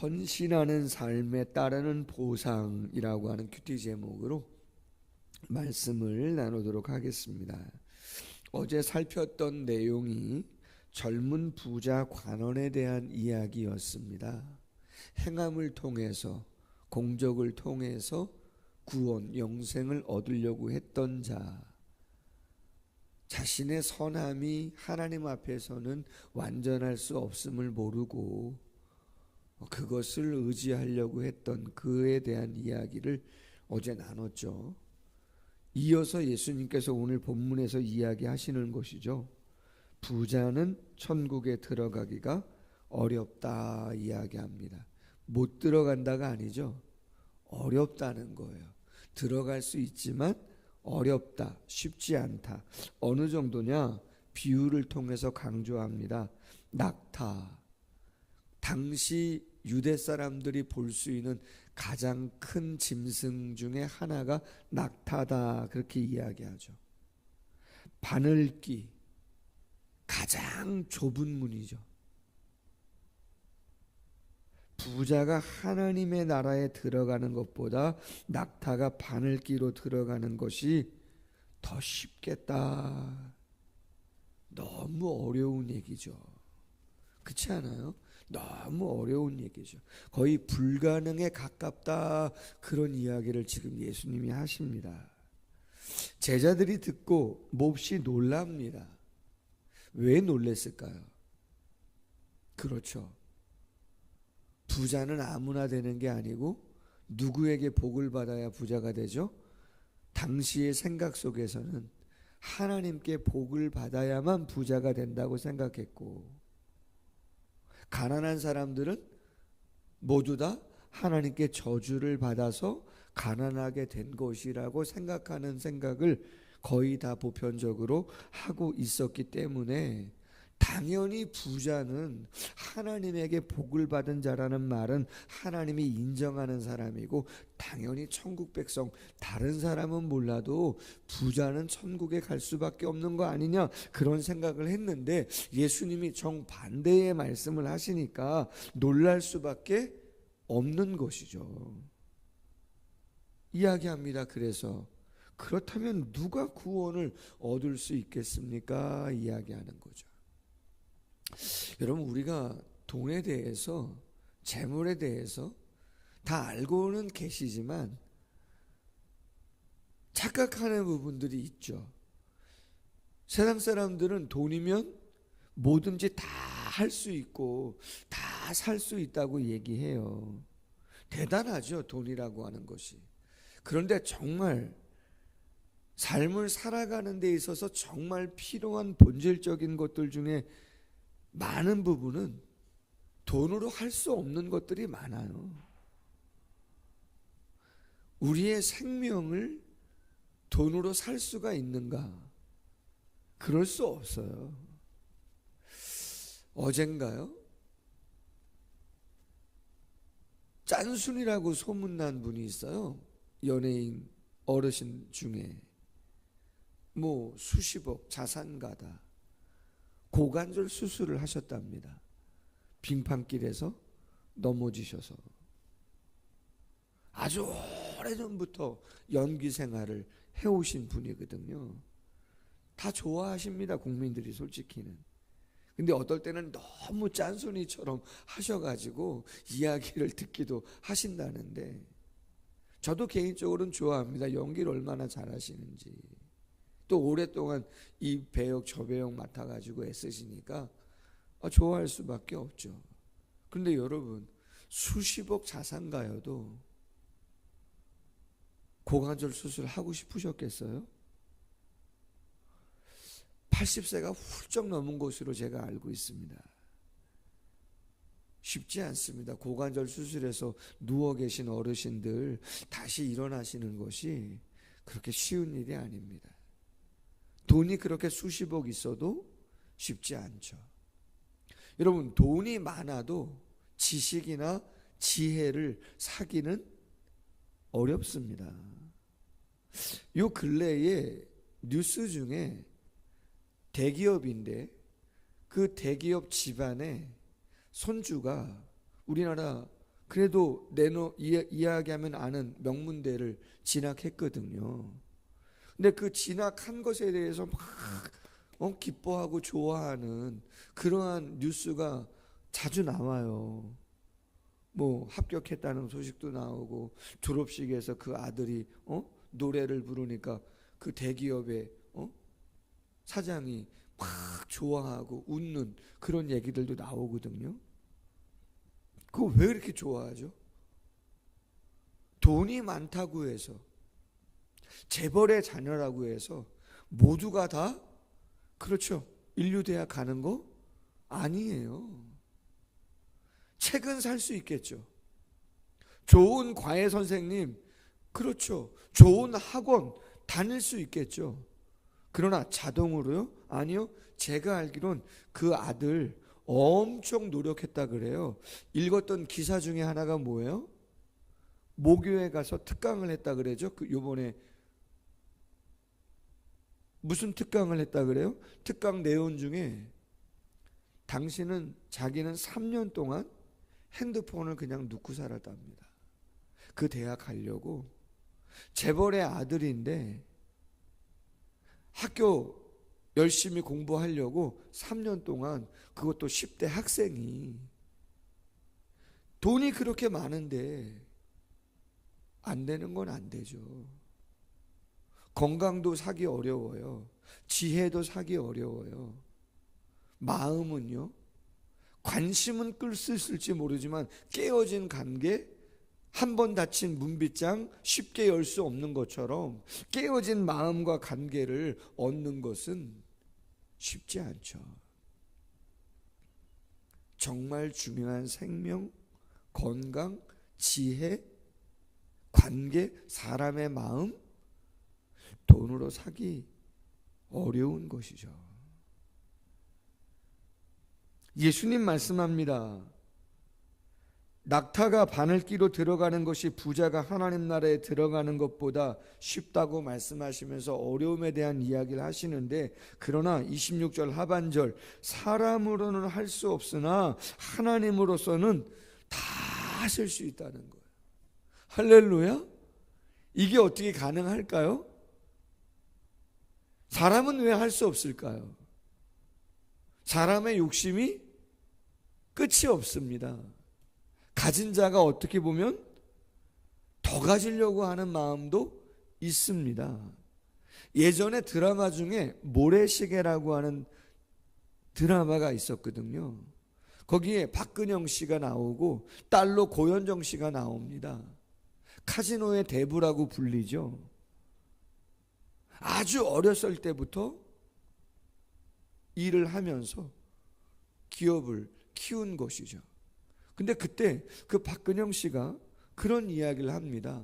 헌신하는 삶에 따르는 보상이라고 하는 큐티 제목으로 말씀을 나누도록 하겠습니다. 어제 살폈던 내용이 젊은 부자 관원에 대한 이야기였습니다. 행함을 통해서, 공적을 통해서 구원, 영생을 얻으려고 했던 자, 자신의 선함이 하나님 앞에서는 완전할 수 없음을 모르고 그것을 의지하려고 했던 그에 대한 이야기를 어제 나눴죠. 이어서 예수님께서 오늘 본문에서 이야기하시는 것이죠. 부자는 천국에 들어가기가 어렵다 이야기합니다. 못 들어간다가 아니죠. 어렵다는 거예요. 들어갈 수 있지만 어렵다, 쉽지 않다. 어느 정도냐? 비유를 통해서 강조합니다. 낙타. 당시 유대 사람들이 볼 수 있는 가장 큰 짐승 중에 하나가 낙타다, 그렇게 이야기하죠. 바늘기, 가장 좁은 문이죠. 부자가 하나님의 나라에 들어가는 것보다 낙타가 바늘기로 들어가는 것이 더 쉽겠다. 너무 어려운 얘기죠. 그렇지 않아요? 너무 어려운 얘기죠. 거의 불가능에 가깝다, 그런 이야기를 지금 예수님이 하십니다. 제자들이 듣고 몹시 놀랍니다. 왜 놀랬을까요? 그렇죠. 부자는 아무나 되는 게 아니고 누구에게 복을 받아야 부자가 되죠? 당시의 생각 속에서는 하나님께 복을 받아야만 부자가 된다고 생각했고, 가난한 사람들은 모두 다 하나님께 저주를 받아서 가난하게 된 것이라고 생각하는 생각을 거의 다 보편적으로 하고 있었기 때문에 당연히 부자는 하나님에게 복을 받은 자라는 말은 하나님이 인정하는 사람이고, 당연히 천국 백성, 다른 사람은 몰라도 부자는 천국에 갈 수밖에 없는 거 아니냐, 그런 생각을 했는데 예수님이 정반대의 말씀을 하시니까 놀랄 수밖에 없는 것이죠. 이야기합니다. 그래서 그렇다면 누가 구원을 얻을 수 있겠습니까? 이야기하는 거죠. 여러분, 우리가 돈에 대해서, 재물에 대해서 다 알고는 계시지만 착각하는 부분들이 있죠. 세상 사람들은 돈이면 뭐든지 다 할 수 있고 다 살 수 있다고 얘기해요. 대단하죠, 돈이라고 하는 것이. 그런데 정말 삶을 살아가는 데 있어서 정말 필요한 본질적인 것들 중에 많은 부분은 돈으로 할 수 없는 것들이 많아요. 우리의 생명을 돈으로 살 수가 있는가? 그럴 수 없어요. 어젠가요? 짠순이라고 소문난 분이 있어요. 연예인 어르신 중에. 뭐 수십억 자산가다. 고관절 수술을 하셨답니다. 빙판길에서 넘어지셔서. 아주 오래전부터 연기 생활을 해오신 분이거든요. 다 좋아하십니다, 국민들이. 솔직히는. 근데 어떨 때는 너무 짠순이처럼 하셔가지고 이야기를 듣기도 하신다는데, 저도 개인적으로는 좋아합니다. 연기를 얼마나 잘하시는지. 또 오랫동안 이 배역 저 배역 맡아가지고 애쓰시니까 좋아할 수밖에 없죠. 그런데 여러분, 수십억 자산가여도 고관절 수술 하고 싶으셨겠어요? 80세가 훌쩍 넘은 것으로 제가 알고 있습니다. 쉽지 않습니다. 고관절 수술해서 누워 계신 어르신들 다시 일어나시는 것이 그렇게 쉬운 일이 아닙니다. 돈이 그렇게 수십억 있어도 쉽지 않죠. 여러분, 돈이 많아도 지식이나 지혜를 사기는 어렵습니다. 요 근래에 뉴스 중에 대기업인데 그 대기업 집안의 손주가 우리나라 그래도 이야기하면 아는 명문대를 진학했거든요. 근데 그 진학한 것에 대해서 막 기뻐하고 좋아하는 그러한 뉴스가 자주 나와요. 뭐 합격했다는 소식도 나오고, 졸업식에서 그 아들이 노래를 부르니까 그 대기업의 사장이 막 좋아하고 웃는 그런 얘기들도 나오거든요. 그거 왜 이렇게 좋아하죠? 돈이 많다고 해서, 재벌의 자녀라고 해서 모두가 다 그렇죠, 인류대학 가는 거 아니에요. 책은 살 수 있겠죠. 좋은 과외 선생님, 그렇죠, 좋은 학원 다닐 수 있겠죠. 그러나 자동으로요? 아니요. 제가 알기론 그 아들 엄청 노력했다 그래요. 읽었던 기사 중에 하나가 뭐예요? 모교에 가서 특강을 했다 그래죠. 요번에 무슨 특강을 했다 그래요? 특강 내용 중에 자기는 3년 동안 핸드폰을 그냥 놓고 살았답니다. 그 대학 가려고. 재벌의 아들인데 학교 열심히 공부하려고 3년 동안, 그것도 10대 학생이, 돈이 그렇게 많은데 안 되는 건 안 되죠. 건강도 사기 어려워요. 지혜도 사기 어려워요. 마음은요, 관심은 끌 수 있을지 모르지만 깨어진 관계, 한 번 닫힌 문빗장 쉽게 열 수 없는 것처럼 깨어진 마음과 관계를 얻는 것은 쉽지 않죠. 정말 중요한 생명, 건강, 지혜, 관계, 사람의 마음, 돈으로 사기 어려운 것이죠. 예수님 말씀합니다. 낙타가 바늘기로 들어가는 것이 부자가 하나님 나라에 들어가는 것보다 쉽다고 말씀하시면서 어려움에 대한 이야기를 하시는데, 그러나 26절 하반절, 사람으로는 할 수 없으나 하나님으로서는 다 하실 수 있다는 거예요. 할렐루야. 이게 어떻게 가능할까요? 사람은 왜 할 수 없을까요? 사람의 욕심이 끝이 없습니다. 가진 자가 어떻게 보면 더 가지려고 하는 마음도 있습니다. 예전에 드라마 중에 모래시계라고 하는 드라마가 있었거든요. 거기에 박근영 씨가 나오고 딸로 고현정 씨가 나옵니다. 카지노의 대부라고 불리죠. 아주 어렸을 때부터 일을 하면서 기업을 키운 것이죠. 근데 그때 그 박근영 씨가 그런 이야기를 합니다.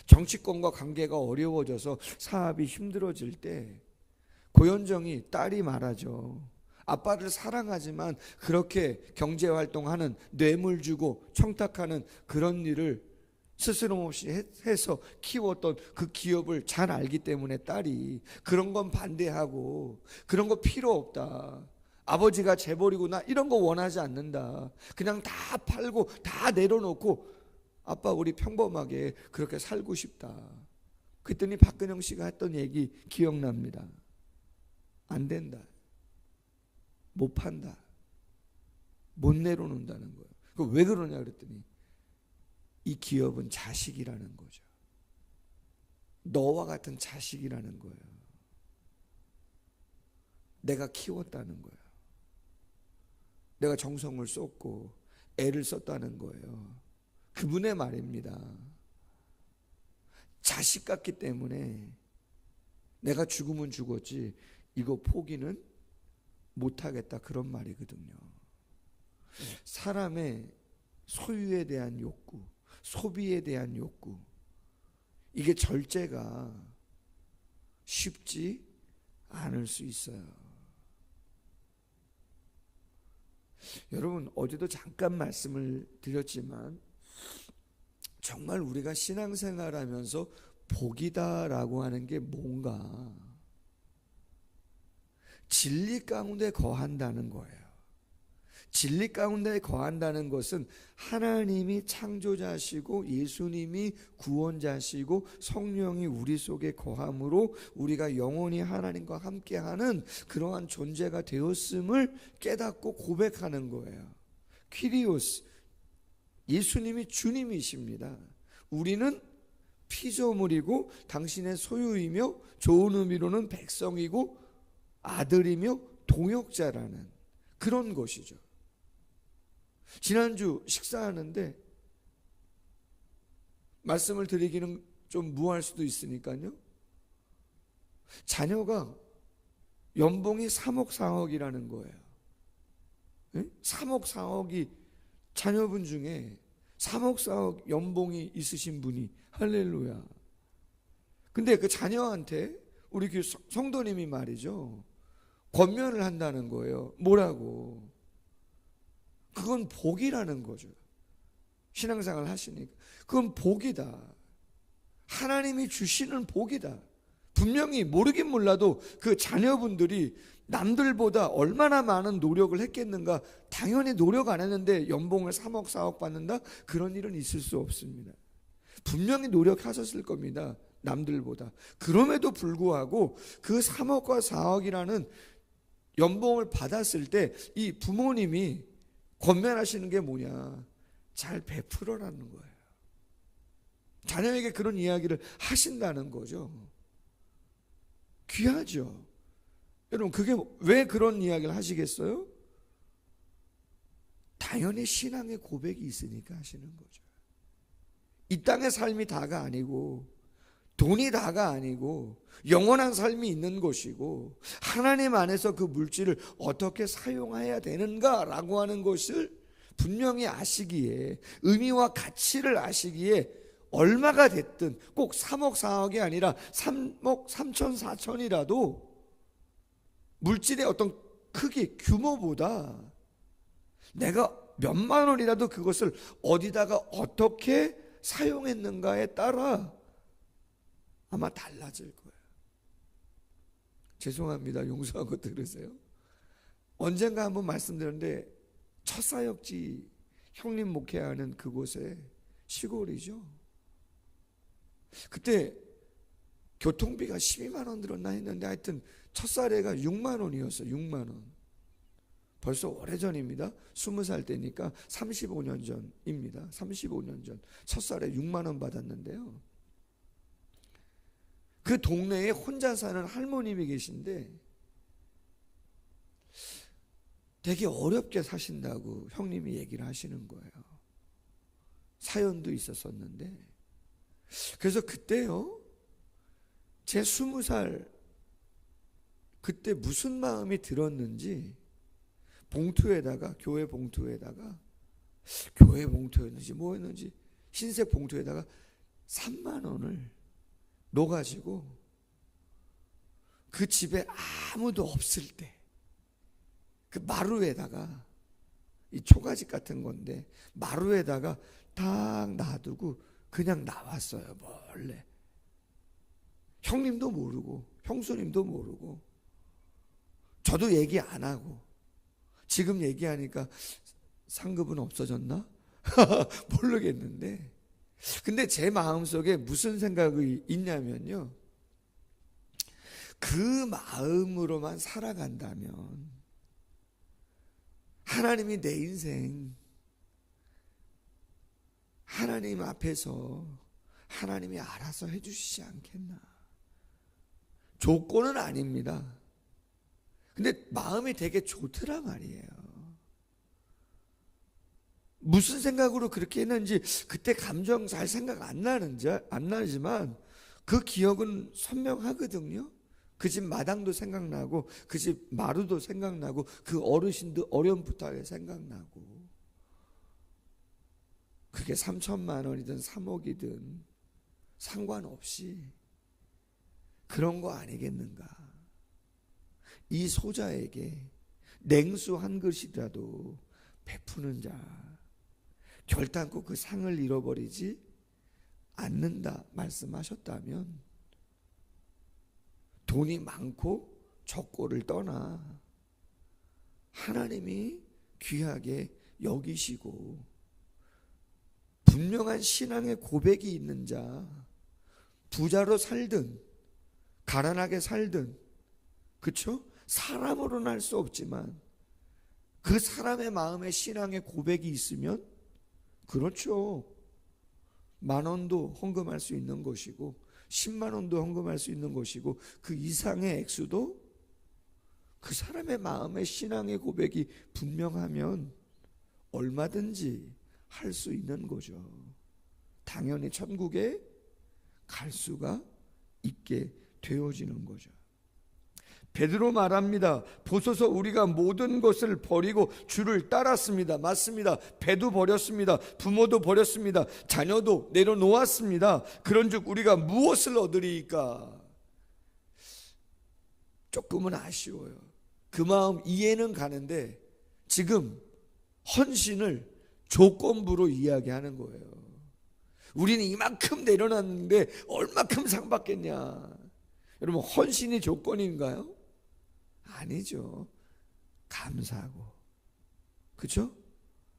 정치권과 관계가 어려워져서 사업이 힘들어질 때 고현정이, 딸이 말하죠. 아빠를 사랑하지만 그렇게 경제활동하는, 뇌물 주고 청탁하는 그런 일을 스스럼없이 해서 키웠던 그 기업을 잘 알기 때문에 딸이 그런 건 반대하고, 그런 거 필요 없다, 아버지가 재벌이고 나 이런 거 원하지 않는다, 그냥 다 팔고 다 내려놓고 아빠 우리 평범하게 그렇게 살고 싶다. 그랬더니 박근영 씨가 했던 얘기 기억납니다. 안 된다, 못 판다, 못 내려놓는다는 거예요. 왜 그러냐 그랬더니 이 기업은 자식이라는 거죠. 너와 같은 자식이라는 거예요. 내가 키웠다는 거예요. 내가 정성을 쏟고 애를 썼다는 거예요. 그분의 말입니다. 자식 같기 때문에 내가 죽으면 죽었지 이거 포기는 못하겠다, 그런 말이거든요. 사람의 소유에 대한 욕구, 소비에 대한 욕구, 이게 절제가 쉽지 않을 수 있어요. 여러분, 어제도 잠깐 말씀을 드렸지만 정말 우리가 신앙생활하면서 복이다라고 하는 게 뭔가, 진리 가운데 거한다는 거예요. 진리 가운데 거한다는 것은 하나님이 창조자시고 예수님이 구원자시고 성령이 우리 속에 거함으로 우리가 영원히 하나님과 함께하는 그러한 존재가 되었음을 깨닫고 고백하는 거예요. 퀴리오스, 예수님이 주님이십니다. 우리는 피조물이고 당신의 소유이며 좋은 의미로는 백성이고 아들이며 동역자라는 그런 것이죠. 지난주 식사하는데 말씀을 드리기는 좀 무할 수도 있으니까요. 자녀가 연봉이 3억 4억이라는 거예요. 3억 4억이 자녀분 중에 3억 4억 연봉이 있으신 분이 할렐루야. 근데 그 자녀한테 우리 교회 성도님이 말이죠, 권면을 한다는 거예요. 뭐라고? 그건 복이라는 거죠. 신앙생활 하시니까 그건 복이다. 하나님이 주시는 복이다. 분명히 모르긴 몰라도 그 자녀분들이 남들보다 얼마나 많은 노력을 했겠는가. 당연히 노력 안 했는데 연봉을 3억 4억 받는다? 그런 일은 있을 수 없습니다. 분명히 노력하셨을 겁니다. 남들보다. 그럼에도 불구하고 그 3억과 4억이라는 연봉을 받았을 때 이 부모님이 권면하시는 게 뭐냐? 잘 베풀어라는 거예요. 자녀에게 그런 이야기를 하신다는 거죠. 귀하죠. 여러분, 그게 왜 그런 이야기를 하시겠어요? 당연히 신앙의 고백이 있으니까 하시는 거죠. 이 땅의 삶이 다가 아니고 돈이 다가 아니고 영원한 삶이 있는 것이고 하나님 안에서 그 물질을 어떻게 사용해야 되는가라고 하는 것을 분명히 아시기에, 의미와 가치를 아시기에 얼마가 됐든 꼭 3억 4억이 아니라 3억 3천 4천이라도 물질의 어떤 크기, 규모보다 내가 몇만 원이라도 그것을 어디다가 어떻게 사용했는가에 따라 아마 달라질 거예요. 죄송합니다. 용서하고 들으세요. 언젠가 한번 말씀드렸는데 첫사역지 형님 목회하는 그곳에 시골이죠. 그때 교통비가 12만 원 들었나 했는데 하여튼 첫사례가 6만 원이었어요. 6만 원. 벌써 오래전입니다. 20살 때니까 35년 전입니다. 35년 전 첫사례 6만 원 받았는데요. 그 동네에 혼자 사는 할머님이 계신데 되게 어렵게 사신다고 형님이 얘기를 하시는 거예요. 사연도 있었었는데. 그래서 그때요, 제 20살 그때 무슨 마음이 들었는지 봉투에다가, 교회 봉투였는지 뭐였는지 흰색 봉투에다가 3만 원을 넣어가지고 그 집에 아무도 없을 때 그 마루에다가, 이 초가집 같은 건데 마루에다가 딱 놔두고 그냥 나왔어요. 몰래. 형님도 모르고 형수님도 모르고 저도 얘기 안 하고. 지금 얘기하니까 상급은 없어졌나? 모르겠는데, 근데 제 마음속에 무슨 생각이 있냐면요, 그 마음으로만 살아간다면 하나님이 내 인생 하나님 앞에서 하나님이 알아서 해주시지 않겠나. 조건은 아닙니다. 근데 마음이 되게 좋더라 말이에요. 무슨 생각으로 그렇게 했는지 그때 감정 잘 생각 안 나지만 그 기억은 선명하거든요. 그 집 마당도 생각나고 그 집 마루도 생각나고 그 어르신도 어렴풋하게 생각나고. 그게 3천만 원이든 3억이든 상관없이 그런 거 아니겠는가. 이 소자에게 냉수 한 그릇이라도 베푸는 자 결단코 그 상을 잃어버리지 않는다 말씀하셨다면, 돈이 많고 적고를 떠나 하나님이 귀하게 여기시고 분명한 신앙의 고백이 있는 자, 부자로 살든 가난하게 살든, 그렇죠? 사람으로는 할 수 없지만 그 사람의 마음에 신앙의 고백이 있으면, 그렇죠, 10,000원도 헌금할 수 있는 것이고 10만 원도 헌금할 수 있는 것이고 그 이상의 액수도 그 사람의 마음에 신앙의 고백이 분명하면 얼마든지 할 수 있는 거죠. 당연히 천국에 갈 수가 있게 되어지는 거죠. 베드로 말합니다. 보소서 우리가 모든 것을 버리고 주를 따랐습니다. 맞습니다. 배도 버렸습니다. 부모도 버렸습니다. 자녀도 내려놓았습니다. 그런즉 우리가 무엇을 얻으리이까? 조금은 아쉬워요. 그 마음 이해는 가는데 지금 헌신을 조건부로 이야기하는 거예요. 우리는 이만큼 내려놨는데 얼마큼 상 받겠냐? 여러분, 헌신이 조건인가요? 아니죠. 감사하고, 그렇죠?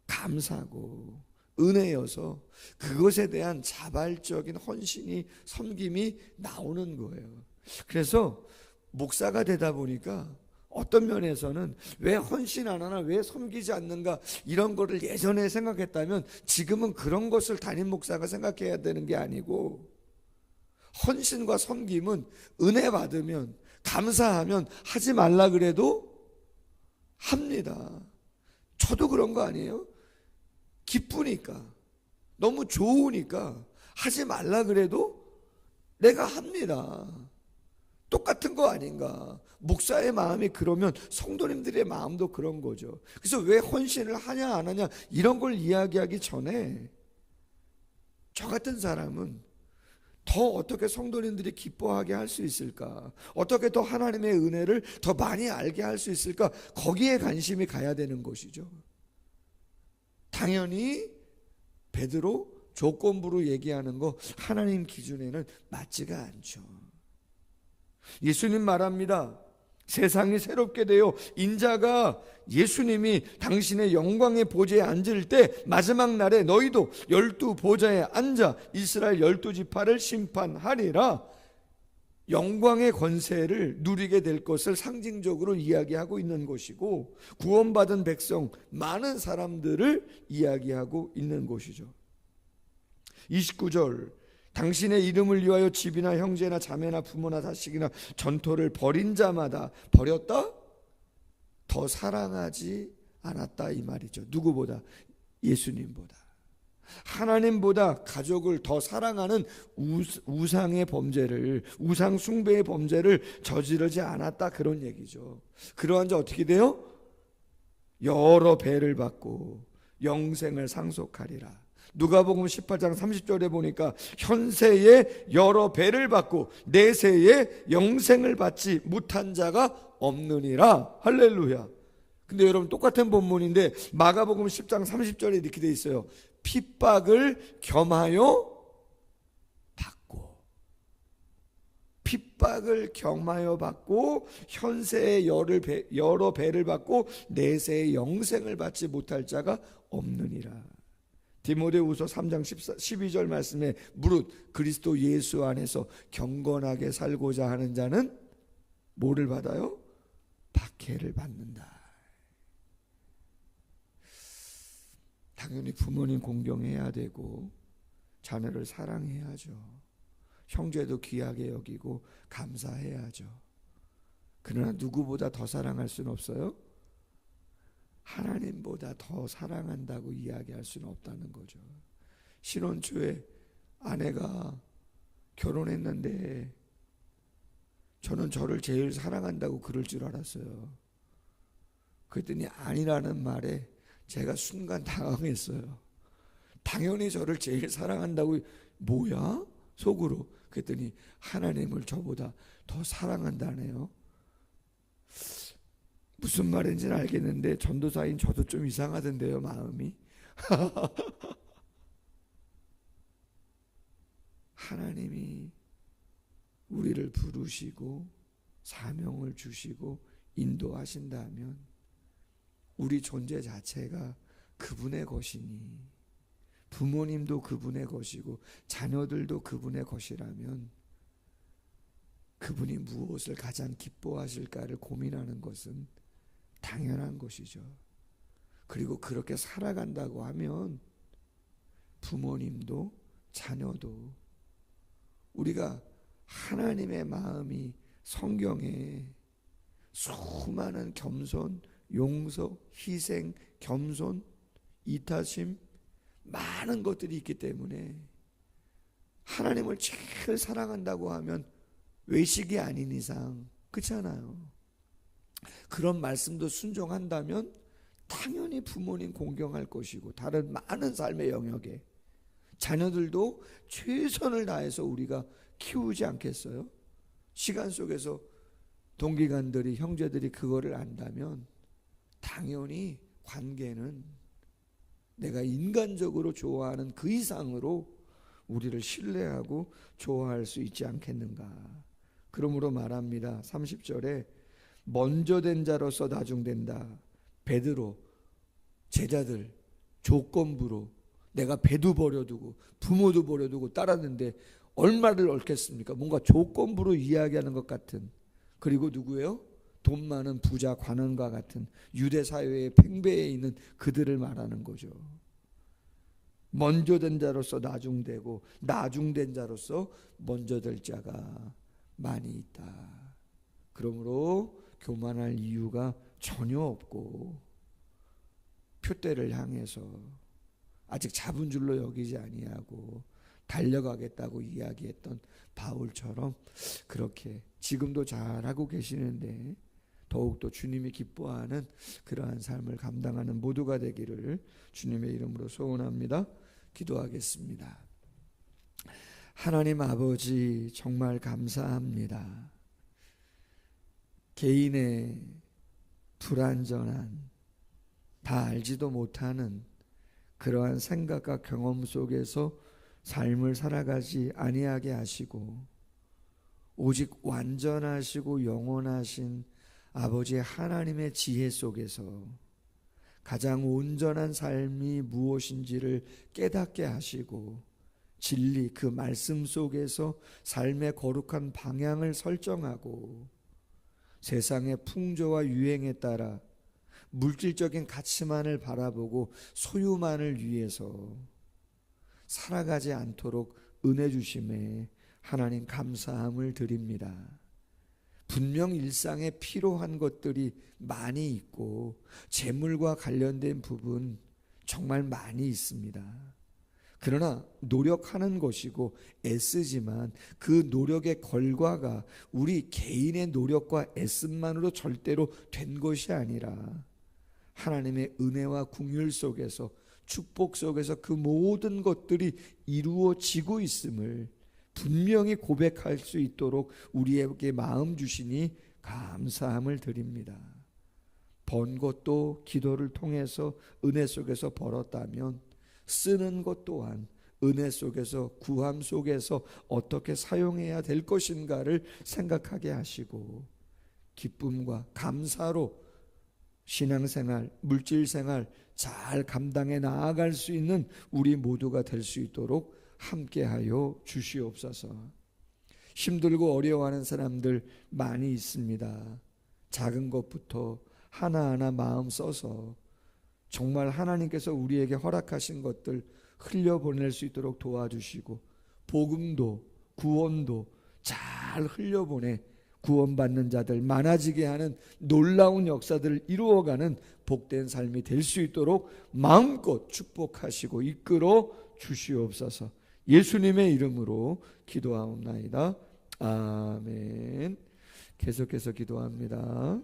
감사하고 은혜여서 그것에 대한 자발적인 헌신이, 섬김이 나오는 거예요. 그래서 목사가 되다 보니까 어떤 면에서는 왜 헌신 안 하나, 왜 섬기지 않는가, 이런 거를 예전에 생각했다면 지금은 그런 것을 담임 목사가 생각해야 되는 게 아니고, 헌신과 섬김은 은혜 받으면, 감사하면 하지 말라 그래도 합니다. 저도 그런 거 아니에요? 기쁘니까, 너무 좋으니까 하지 말라 그래도 내가 합니다. 똑같은 거 아닌가? 목사의 마음이 그러면 성도님들의 마음도 그런 거죠. 그래서 왜 헌신을 하냐 안 하냐 이런 걸 이야기하기 전에 저 같은 사람은 더 어떻게 성도님들이 기뻐하게 할 수 있을까? 어떻게 더 하나님의 은혜를 더 많이 알게 할 수 있을까? 거기에 관심이 가야 되는 것이죠. 당연히 베드로 조건부로 얘기하는 거 하나님 기준에는 맞지가 않죠. 예수님 말합니다. 세상이 새롭게 되어 인자가, 예수님이 당신의 영광의 보좌에 앉을 때 마지막 날에 너희도 12 보좌에 앉아 이스라엘 12지파를 심판하리라. 영광의 권세를 누리게 될 것을 상징적으로 이야기하고 있는 것이고, 구원받은 백성 많은 사람들을 이야기하고 있는 것이죠. 29절, 당신의 이름을 위하여 집이나 형제나 자매나 부모나 자식이나 전토를 벌인 자마다 버렸다? 더 사랑하지 않았다, 이 말이죠. 누구보다? 예수님보다. 하나님보다 가족을 더 사랑하는 우상의 범죄를, 우상 숭배의 범죄를 저지르지 않았다, 그런 얘기죠. 그러한 자 어떻게 돼요? 여러 배를 받고 영생을 상속하리라. 누가복음 18장 30절에 보니까 현세에 여러 배를 받고 내세에 영생을 받지 못한 자가 없느니라. 할렐루야. 근데 여러분, 똑같은 본문인데 마가복음 10장 30절에 이렇게 돼 있어요. 핍박을 겸하여 받고, 핍박을 겸하여 받고 현세에 여러 배를 받고 내세에 영생을 받지 못할 자가 없느니라. 디모데후서 3장 12절 말씀에 무릇 그리스도 예수 안에서 경건하게 살고자 하는 자는 뭐를 받아요? 박해를 받는다. 당연히 부모님 공경해야 되고 자녀를 사랑해야죠. 형제도 귀하게 여기고 감사해야죠. 그러나 누구보다 더 사랑할 수는 없어요? 하나님보다 더 사랑한다고 이야기할 수는 없다는 거죠. 신혼 초에 아내가 결혼했는데 저는 저를 제일 사랑한다고 그럴 줄 알았어요. 그랬더니 아니라는 말에 제가 순간 당황했어요. 당연히 저를 제일 사랑한다고, 뭐야? 속으로. 그랬더니 하나님을 저보다 더 사랑한다네요. 무슨 말인지는 알겠는데 전도사인 저도 좀 이상하던데요, 마음이. 하나님이 우리를 부르시고 사명을 주시고 인도하신다면 우리 존재 자체가 그분의 것이니, 부모님도 그분의 것이고 자녀들도 그분의 것이라면 그분이 무엇을 가장 기뻐하실까를 고민하는 것은 당연한 것이죠. 그리고 그렇게 살아간다고 하면 부모님도 자녀도, 우리가 하나님의 마음이 성경에 수많은 겸손, 용서, 희생, 겸손, 이타심, 많은 것들이 있기 때문에 하나님을 제일 사랑한다고 하면 외식이 아닌 이상, 그렇잖아요. 그런 말씀도 순종한다면 당연히 부모님 공경할 것이고 다른 많은 삶의 영역에 자녀들도 최선을 다해서 우리가 키우지 않겠어요? 시간 속에서 동기간들이, 형제들이 그거를 안다면 당연히 관계는 내가 인간적으로 좋아하는 그 이상으로 우리를 신뢰하고 좋아할 수 있지 않겠는가. 그러므로 말합니다. 30절에 먼저 된 자로서 나중된다. 베드로, 제자들 조건부로 내가 배도 버려두고 부모도 버려두고 따랐는데 얼마를 얽겠습니까? 뭔가 조건부로 이야기하는 것 같은, 그리고 누구예요? 돈 많은 부자 관원과 같은 유대 사회의 팽배해 있는 그들을 말하는 거죠. 먼저 된 자로서 나중되고 나중된 자로서 먼저 될 자가 많이 있다. 그러므로 교만할 이유가 전혀 없고 표대를 향해서 아직 잡은 줄로 여기지 아니하고 달려가겠다고 이야기했던 바울처럼 그렇게 지금도 잘하고 계시는데 더욱더 주님이 기뻐하는 그러한 삶을 감당하는 모두가 되기를 주님의 이름으로 소원합니다. 기도하겠습니다. 하나님 아버지, 정말 감사합니다. 개인의 불완전한, 다 알지도 못하는 그러한 생각과 경험 속에서 삶을 살아가지 아니하게 하시고 오직 완전하시고 영원하신 아버지 하나님의 지혜 속에서 가장 온전한 삶이 무엇인지를 깨닫게 하시고 진리, 그 말씀 속에서 삶의 거룩한 방향을 설정하고 세상의 풍조와 유행에 따라 물질적인 가치만을 바라보고 소유만을 위해서 살아가지 않도록 은혜 주심에 하나님 감사함을 드립니다. 분명 일상에 필요한 것들이 많이 있고 재물과 관련된 부분 정말 많이 있습니다. 그러나 노력하는 것이고 애쓰지만 그 노력의 결과가 우리 개인의 노력과 애씀만으로 절대로 된 것이 아니라 하나님의 은혜와 긍휼 속에서, 축복 속에서 그 모든 것들이 이루어지고 있음을 분명히 고백할 수 있도록 우리에게 마음 주시니 감사함을 드립니다. 번 것도 기도를 통해서 은혜 속에서 벌었다면 쓰는 것 또한 은혜 속에서, 구함 속에서 어떻게 사용해야 될 것인가를 생각하게 하시고 기쁨과 감사로 신앙생활, 물질생활 잘 감당해 나아갈 수 있는 우리 모두가 될 수 있도록 함께하여 주시옵소서. 힘들고 어려워하는 사람들 많이 있습니다. 작은 것부터 하나하나 마음 써서 정말 하나님께서 우리에게 허락하신 것들 흘려보낼 수 있도록 도와주시고 복음도 구원도 잘 흘려보내 구원받는 자들 많아지게 하는 놀라운 역사들을 이루어가는 복된 삶이 될 수 있도록 마음껏 축복하시고 이끌어 주시옵소서. 예수님의 이름으로 기도하옵나이다. 아멘. 계속해서 기도합니다.